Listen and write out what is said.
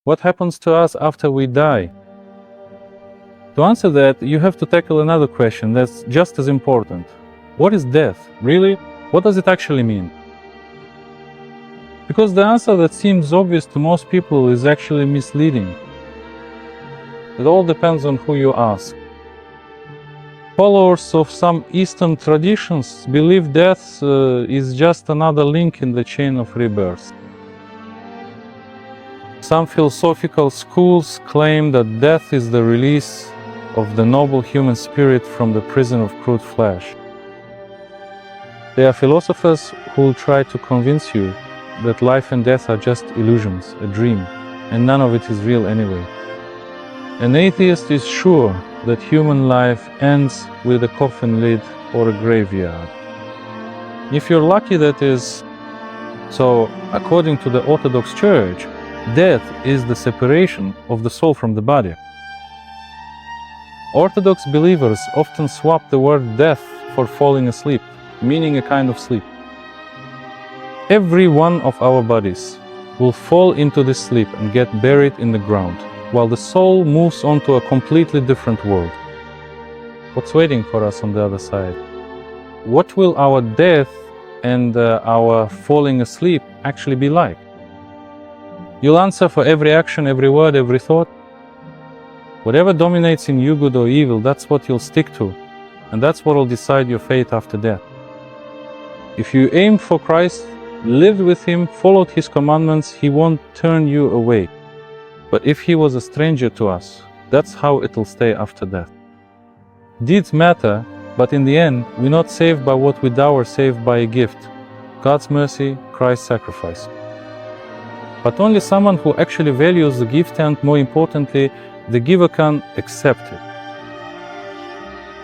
What happens to us after we die? To answer that, you have to tackle another question that's just as important. What is death? Really? What does it actually mean? Because the answer that seems obvious to most people is actually misleading. It all depends on who you ask. Followers of some Eastern traditions believe death is just another link in the chain of rebirth. Some philosophical schools claim that death is the release of the noble human spirit from the prison of crude flesh. There are philosophers who will try to convince you that life and death are just illusions, a dream, and none of it is real anyway. An atheist is sure that human life ends with a coffin lid or a graveyard. If you're lucky, that is. So, according to the Orthodox Church, death is the separation of the soul from the body. Orthodox believers often swap the word death for falling asleep, meaning a kind of sleep. Every one of our bodies will fall into this sleep and get buried in the ground, while the soul moves on to a completely different world. What's waiting for us on the other side? What will our death and our falling asleep actually be like? You'll answer for every action, every word, every thought. Whatever dominates in you, good or evil, that's what you'll stick to, and that's what will decide your fate after death. If you aim for Christ, lived with Him, followed His commandments, He won't turn you away. But if He was a stranger to us, that's how it'll stay after death. Deeds matter, but in the end, we're not saved by what we do or saved by a gift. God's mercy, Christ's sacrifice. But only someone who actually values the gift and, more importantly, the giver can accept it.